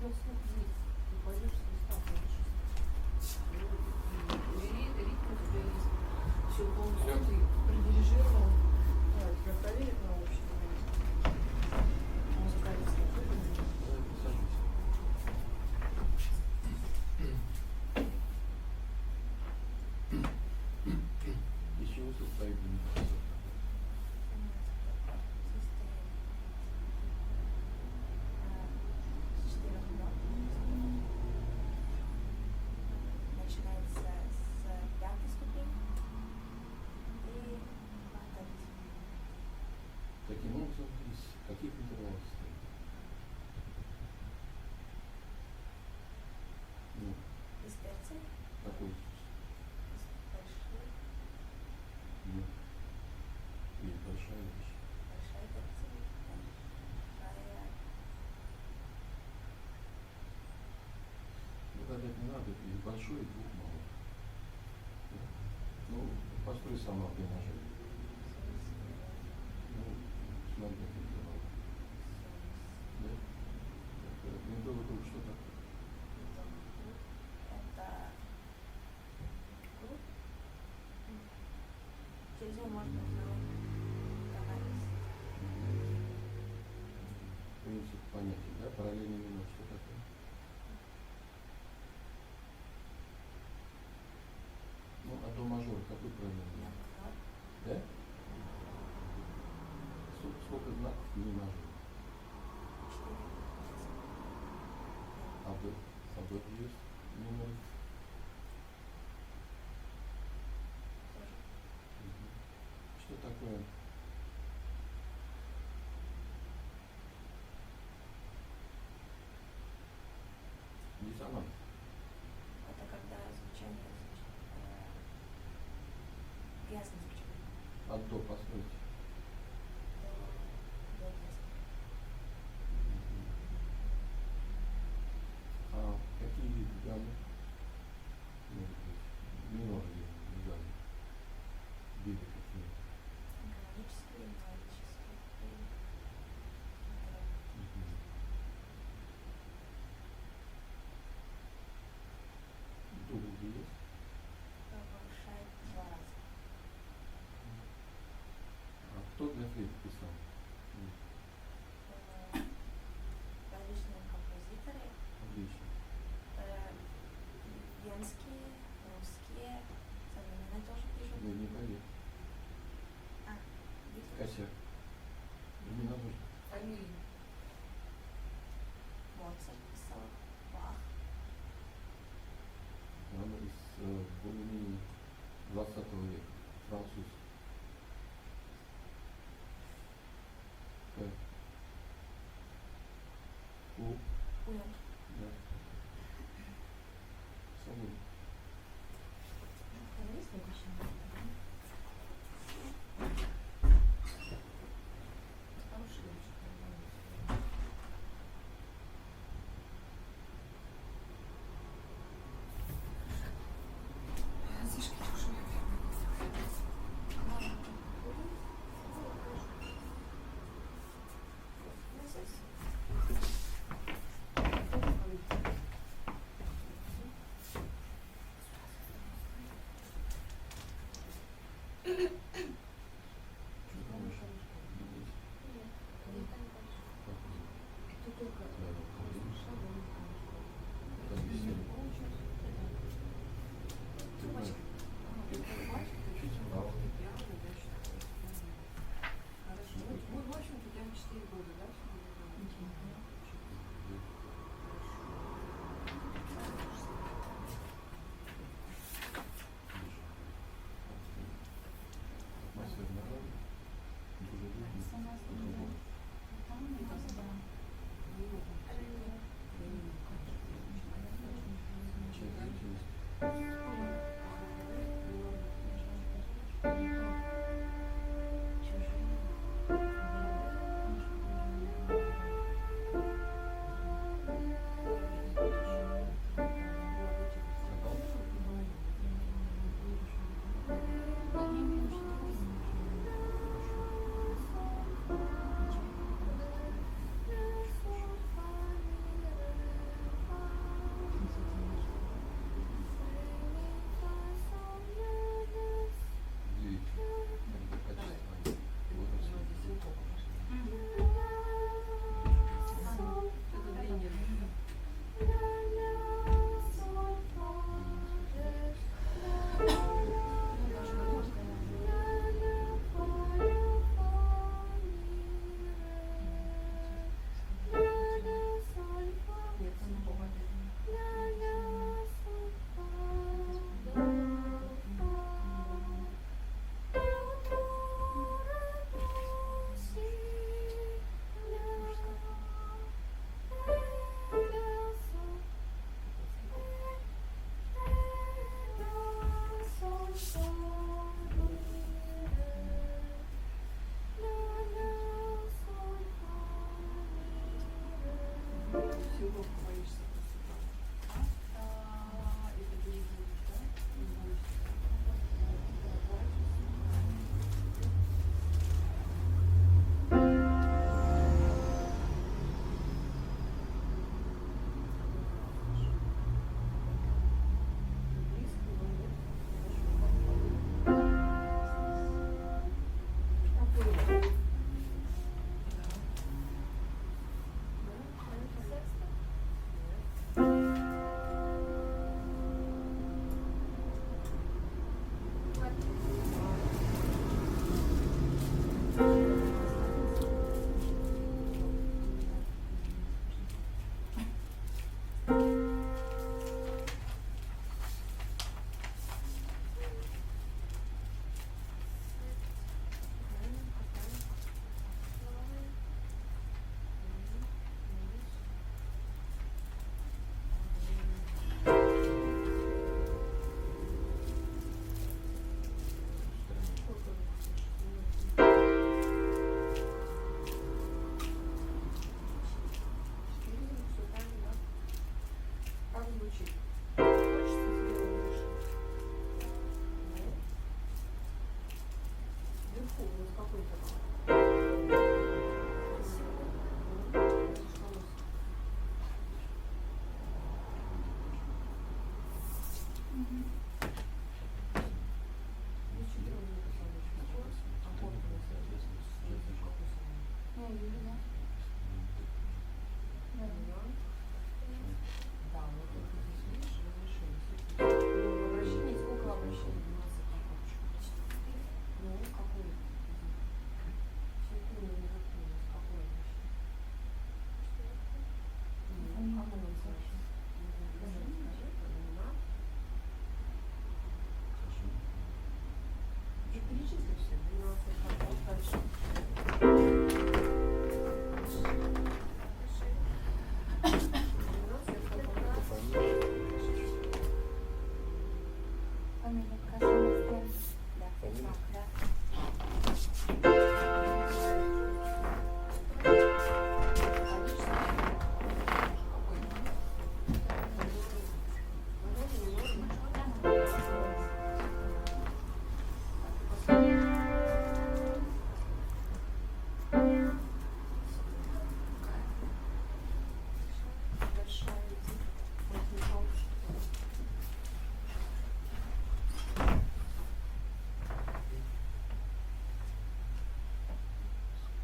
идет слух здесь. Ты пойдешь с листа, ритм у тебя есть. Все полностью ты продирижировал. Да, тебя проверят на общем. Музыкальный слух. Из чего состоит медитация? Начинается с пятой ступени и падает. Таким образом, из каких интервалов состоит? Ну, Из терции, какой? из большой, Ну, есть большая вещь. большая терция, большая. Ну, гадать не надо, и большой, и двух мало. Ну, построй сама тренажер. Ну, смотри, как интервал. Да? Медовый круг что такое? Это круг. Через него можно узнавать анализ. Принцип понятия, да? Параллельный минут, что такое? Ну, а до мажора какой параллельный? Да? Сколько знаков не мажор? 4. А до есть минор? Тоже. Что такое? Диссонанс. Это когда звучание ясно звучание. От до постройте. До ясно. А какие виды гаммы? Может быть, минор или гаммы? Виды какие? Гармонические, мелодические и Долги есть? повышает 2 раза. А кто для флейты писал? Различные композиторы, Отлично. венские, русские, современные тоже пишут. Вы не поверите. Видите? Косяк. Имена нужно. Фамилии. Моцарт писал, Бах. Она из более-менее 20 века. Француз. Так. Уен. Да. Свободно. Есть следующий? Хороший лучше. Слишком тяжело. Ну, здесь Ну, Юля. Да. Да, вот это здесь, видишь, разрешение. Ну, обращение, сколько обращений? Ну, какой? Секунду, не запомнилось. Какое обращение? Ну, как оно называется? Скажи, на. И перечисли все, 12 шагов дальше. Фамилия Казахстан. Да, знак, да.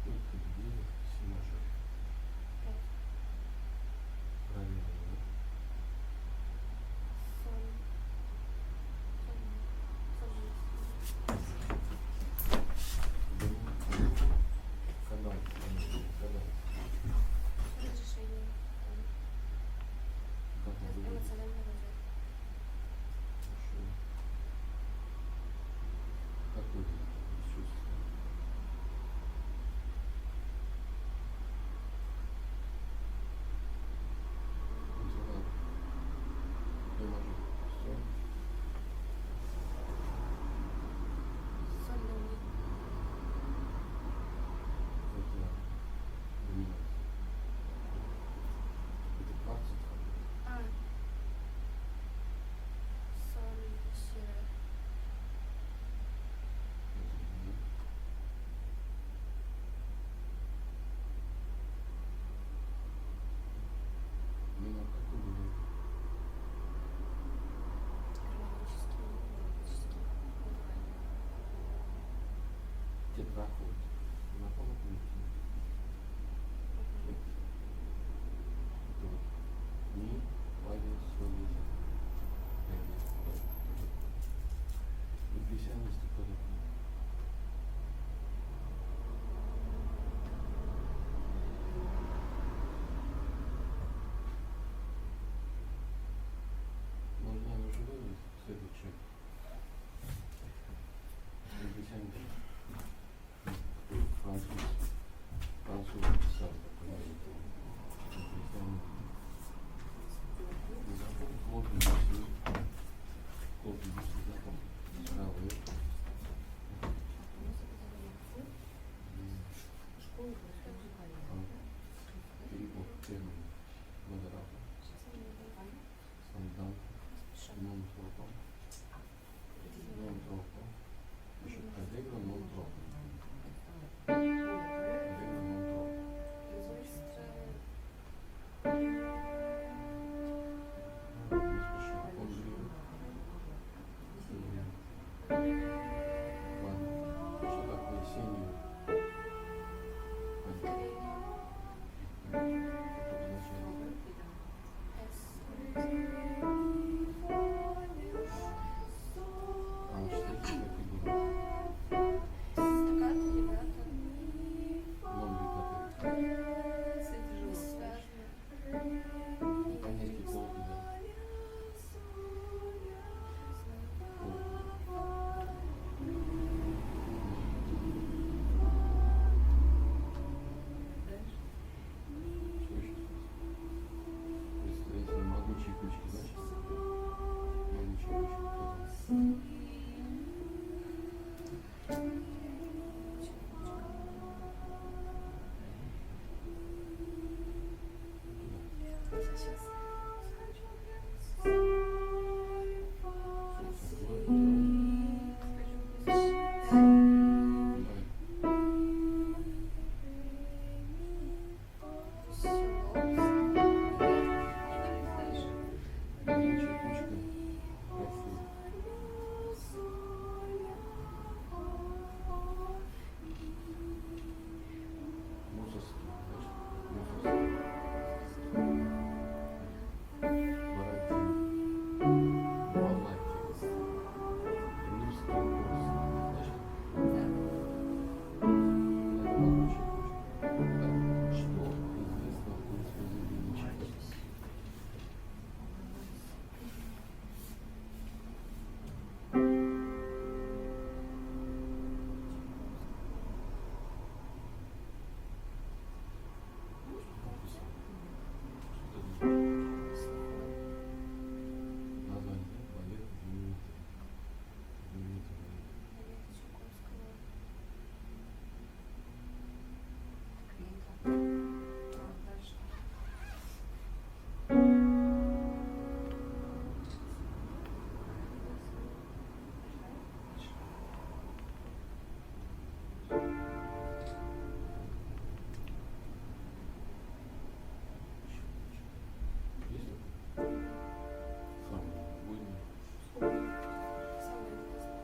Сколько денег си мажор? Правильно, да? Канал, канал. Разрешение. Как он выглядит? Эмоциональный разрыв. Хорошо. Как выглядит чувство? Канал. Не мажор. Все. Сольный. Это доминант. Это кварцит. А. Соль, си. Минор какой бывает? Гармонический, мелодический, натуральный. Тетрахорд. На полу будет. Это вот ми, фа, соль, ля, ми. Импрессионист кто такой? Может, надо уже выбрать следующий. Импрессионист. Бородин, Малахис, русский курс. Знаешь, что известно о курсе Величия? Название балет знаменитый. Знаменитый балет. Дальше. Есть такой? Самый буйный. Самое интересное.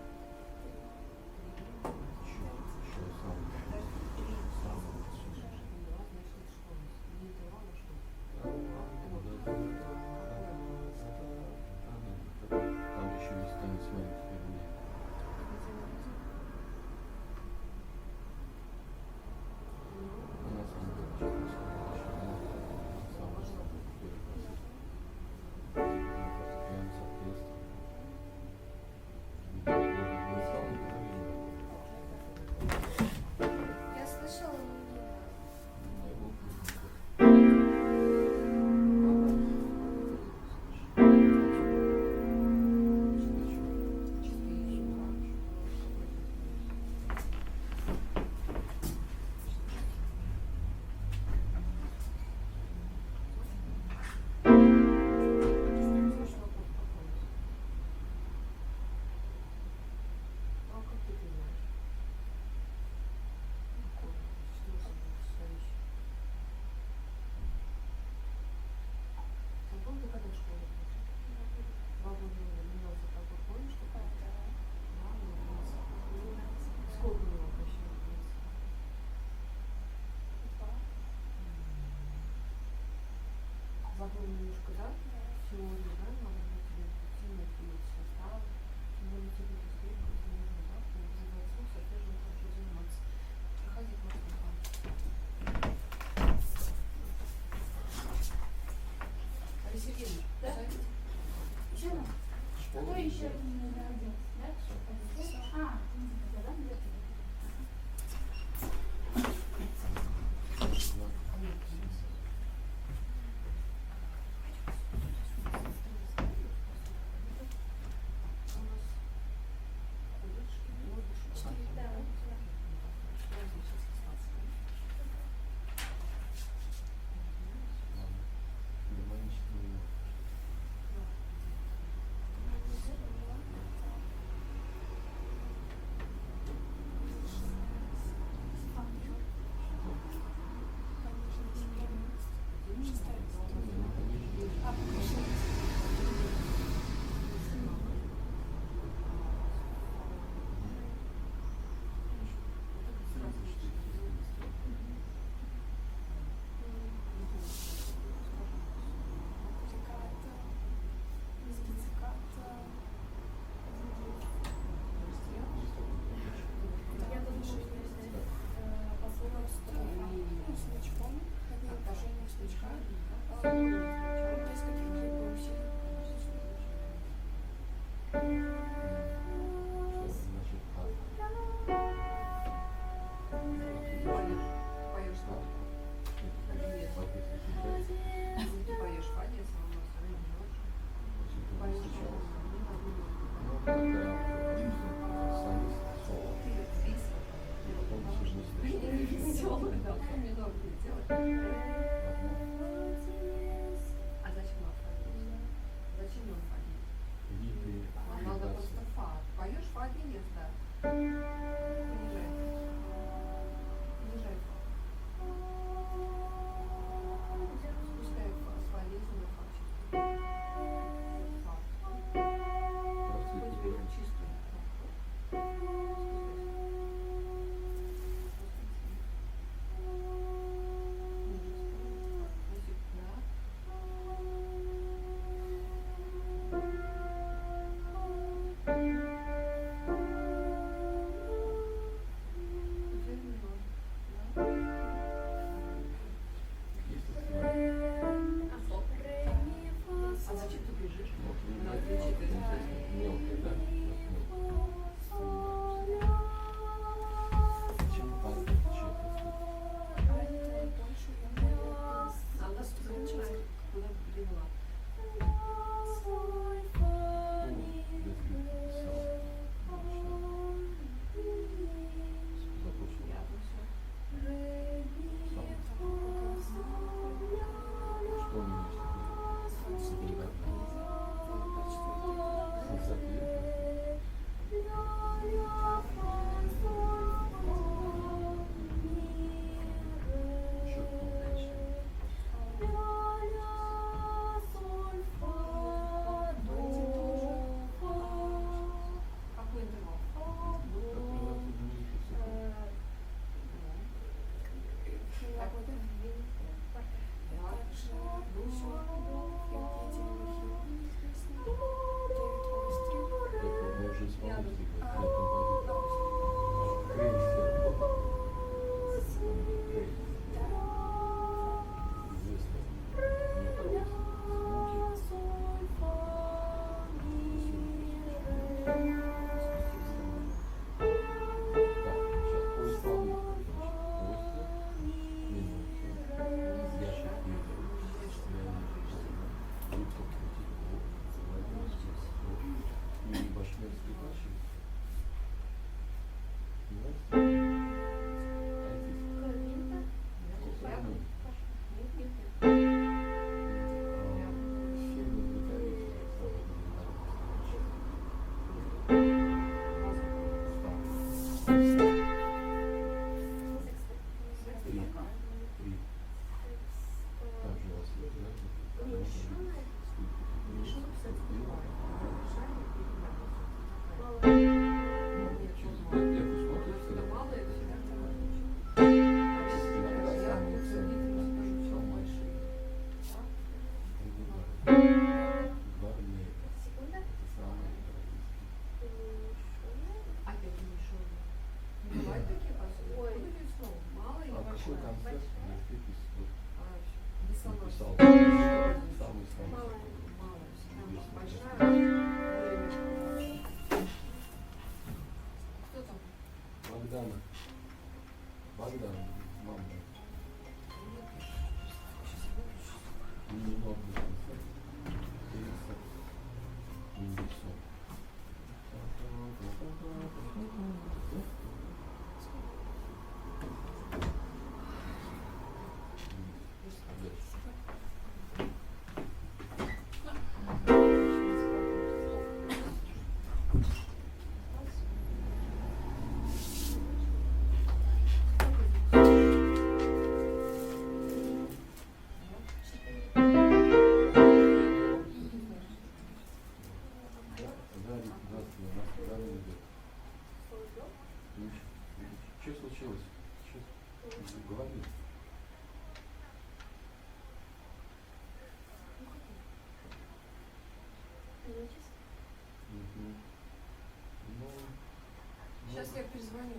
Еще самый. Там еще есть танец маленьких огней. Она самая первый класс. Постоянно соответствует. Не самый половина. Я слышала, но не знаю. Сколько у него вообще? Забыл немножко, да? Теорию, да? Надо было тебе сильно пить состав. Тем более тебе это сколько нужно, да? Чтобы развивать вкус, опять же, хорошо заниматься. Проходи просто там. Алиса Сергеевна, Да? садитесь. Еще раз. Кто еще не родился? Да? А, да, где-то. А, покажи.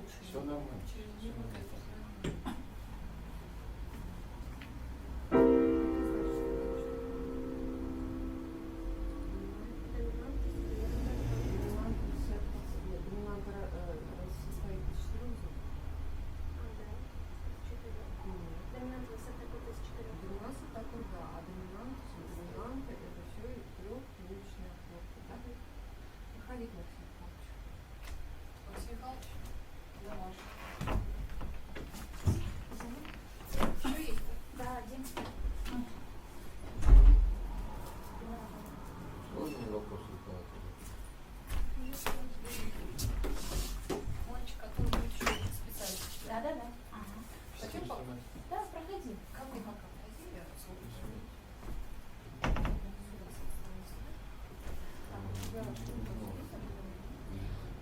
лучше. Все нормально. Через Все минуту нормально. это знаю. Доминант состоит из 4 звуков. Доминант высоты какой-то из 4. Доминант такой, да, а доминант это все трехзвучные аккорды. Да? Проходить, Максим Михайлович. Максим Михайлович, я ваш. Еще есть? Да, 11. Сложные вопросы, да. Мальчик, который будет еще специалист. Да. Ага. Зачем пока? Да, проходи. Ко мне пока подойди, я слушаю.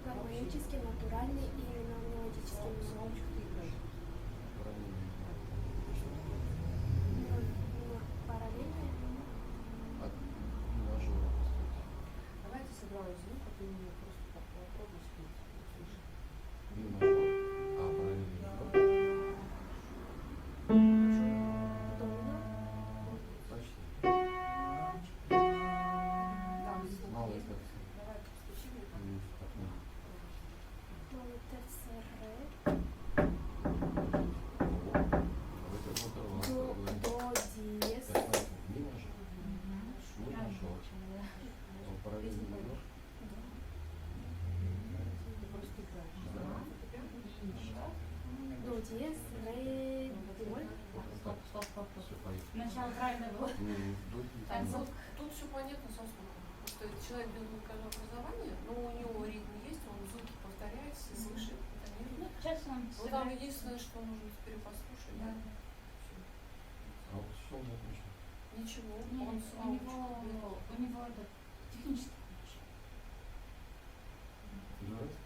Гармонический, натуральный и мелодический. Солнышко ты играешь. Параллельный. От мажора, кстати. Давайте сыграю звук, а ты мне просто так попробуй спеть. Слышишь? Ми мажор. А, параллельный Да. мажор. Домино. Почти. Там звук Малый есть. такт. Давай, постучи мне там. Так, ну. Малый терций ре. Вот это вот До диез. Ми мажор. Ми мажор. Параллельный мажор. Ты просто играешь. Да. До диез. Ре. Бемоль. Стоп. Все, поехали. Сначала правильно было. Там Концов. тут все понятно со слухом. Просто человек без музыкального образования, но у него ритм есть, он звуки повторяет, все слышит, Ну, интонирует. сейчас он Ну там единственное, что нужно теперь послушать. Да. Всё. А вот что у меня еще? Ничего, Нет, он с у него это технический ключ. Нравится?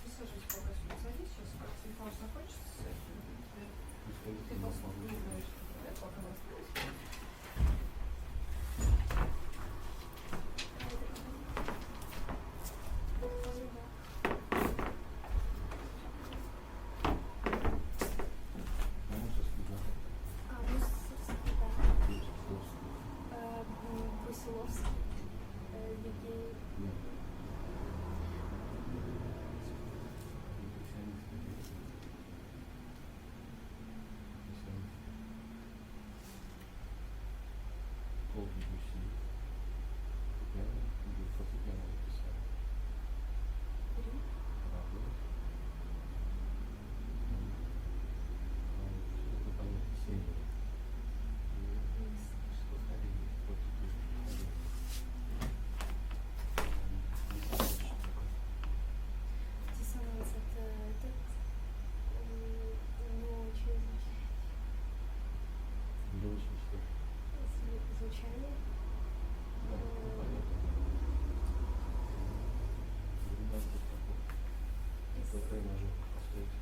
Присаживайся пока сюда, садись, сейчас телефон закончится. Ты Пусть послушай, не знаешь, что говорят, пока настроишься. Мусорский, да. Мусорский, да. Брусиловский. Брусиловский. Евгений. Нет. Колки Буси. Фортепиано. Или фортепиано написал. Правда. Что-то понятно. 7. Что старее? Диссонанс это этот. Не очень Не очень что. звучание. Да, понятно. Доминант такой. Это ре мажор. Постойте.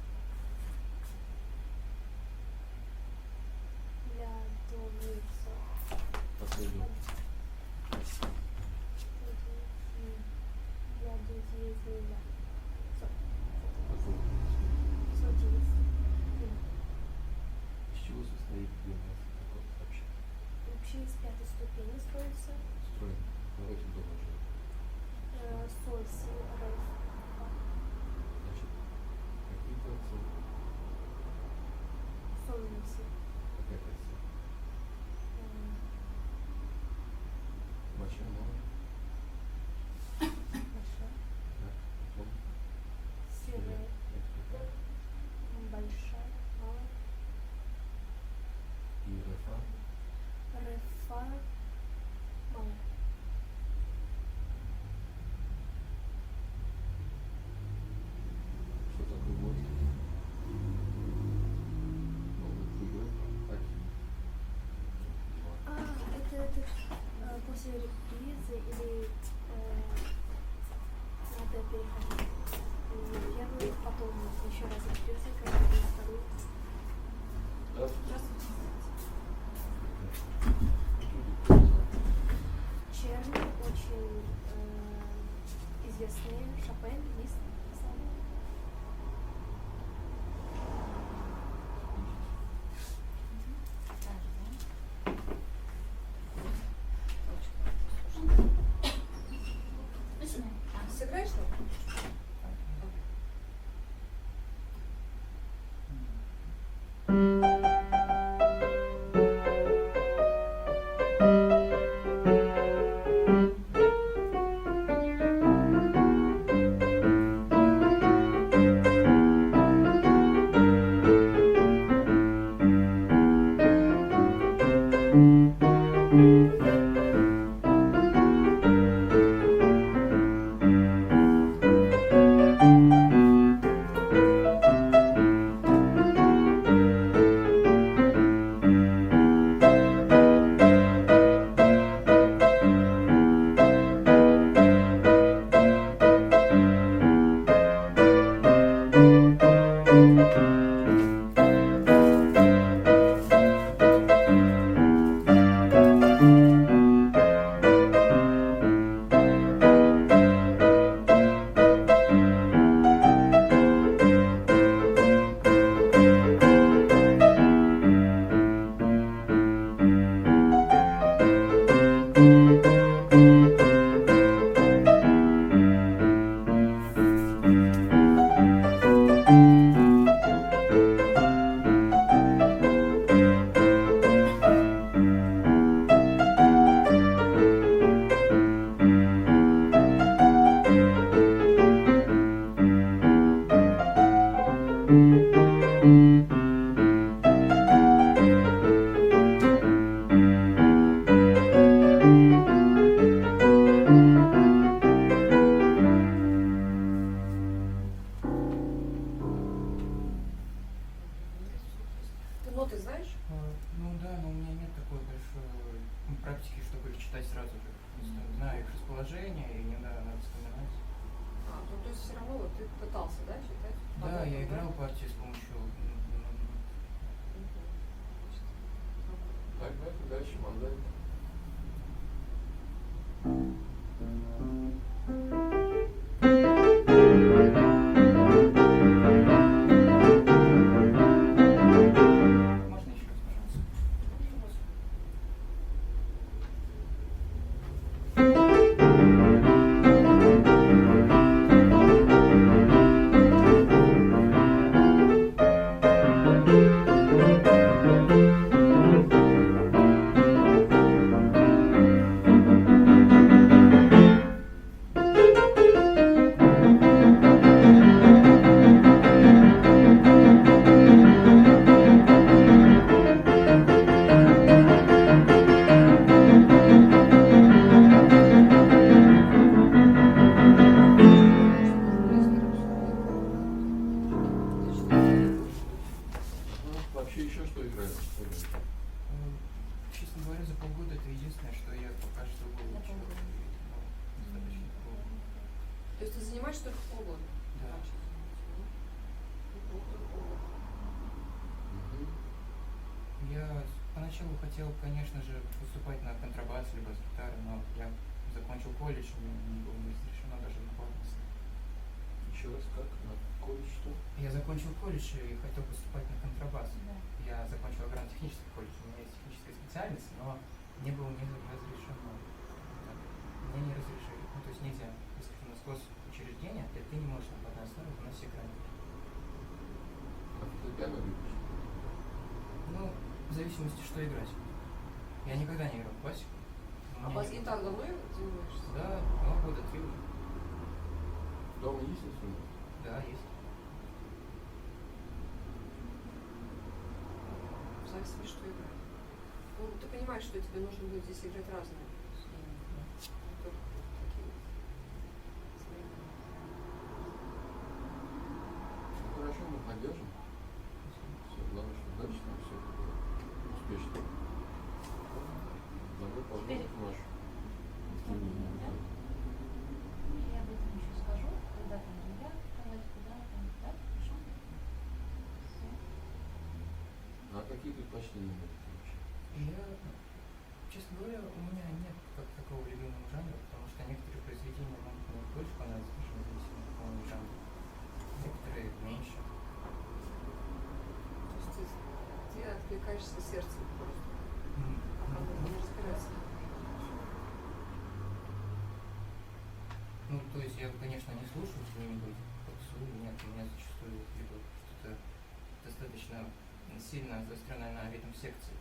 Ля, до, ми, соль. Последний. Ля, до, диез, ми, ля. Соль. Такой. Соль, диез. Из чего состоит 12 такой вообще? Вообще из пятой ступени строится. Строим. Давайте до мажора. Соль, си, ре, фа. Значит, какие тонцы? Соль, ми, си. Какая тонца? Большая, малая? Большая. Так, потом. Си, ре. Это какая? Большая. Малая. И ре, фа. Ре, фа. Малая. Что такое вот? Ну, вот игры. Один. Два. Это после репризы или надо переходить на первую, потом еще раз реприза, когда на вторую. Здравствуйте. Черный, очень известный Шопен, Лист, Ты ноты знаешь? Ну да, но у меня нет такой большой практики, чтобы их читать сразу же. Просто знаю их расположение, и иногда надо вспоминать. Ну то есть все равно вот ты пытался, да, читать? по Да, нотам, я играл партии с помощью Так, давайте дальше мандаль. Можно еще раз, пожалуйста? Вообще еще что играет? Честно говоря, за полгода это единственное, что я пока что выучил. Достаточно плохо. То есть ты занимаешься только полгода? Да. Я поначалу хотел, конечно же, поступать на контрабас либо с гитары, но я закончил колледж, мне не было разрешено даже на класс. Еще раз как? На колледж что? Я закончил колледж и хотел поступать на контрабас. Я закончил агротехнический колледж, у меня есть техническая специальность, но не было не разрешено. Так, мне не разрешили. Ну, то есть нельзя, если ты на госучреждение, ты не можешь на одной основе выносить экранер. А фортепиано любишь? Ну, в зависимости, что играть. Я никогда не играл в классику. А бас-гитару давно занимаешься? Да, 2 года, 3 уже. Дома есть инструмент? Да, есть. В зависимости, что играть. Ну, ты понимаешь, что тебе нужно будет здесь играть разные. Не только такие. Ну, хорошо, мы поддержим. Все, главное, чтобы дальше там все было успешно. Добро пожаловать в нашу. Я об этом еще скажу, когда там ребят, куда там, да, хорошо? Всё. А какие предпочтения будут вообще? Я, честно говоря, у меня нет как такого любимого жанра, потому что некоторые произведения могут мне больше понравиться, даже независимо от какого жанра. Некоторые меньше. То есть ты откликаешься сердцем просто. Ну, Не разбираться. ну, то есть я, конечно, не слушаю где-нибудь попсу, нет, у меня зачастую либо что-то достаточно сильно заостренное на ритм секции.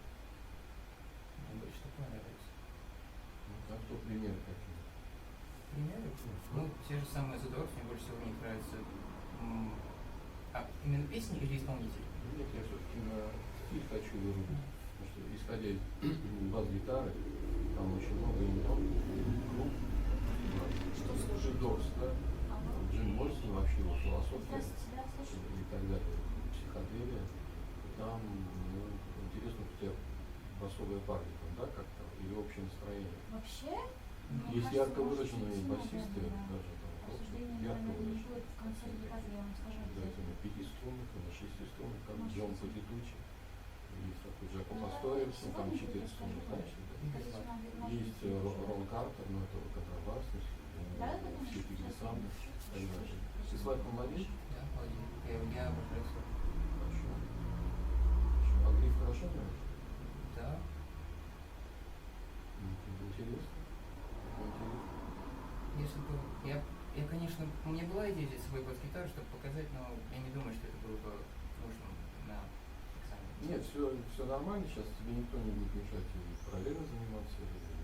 Мне больше такое нравится. Ну, так что примеры какие? Примеры? Ну, те же самые The Doors, мне больше всего в них нравится. Именно песни или исполнители? Нет, я все-таки на стиль хочу вырубить. Потому что исходя из бас-гитары, очень много имен. Клуб. Что слушать? Джим Дорс, да? Джим Моррисон вообще его философия и так далее. Психоделия. Там, ну, интересно, у тебя басовая партия, там, да, как-то, или общее настроение. Вообще? Есть ярко выраженные басисты, даже там, ярко выраженные. В концерте, как я вам скажу, Да, это на 5 струнах, на 6 струнах, как Джон Патитучи. Есть такой Джако Пасториус, ну, там 4 струны, значит, да. Есть Рон Картер, но это контрабас, все эти глиссанды. Ты свадьбу молодец? Да, молодец. Я обожаю свой. Хорошо. А гриф хорошо знаешь? Да. Интересно. Интересно. Если бы я, конечно, у меня была идея взять с собой бас-гитару, чтобы показать, но я не думаю, что это было бы нужно на экзамене. Нет, все нормально, сейчас тебе никто не будет мешать и параллельно заниматься, и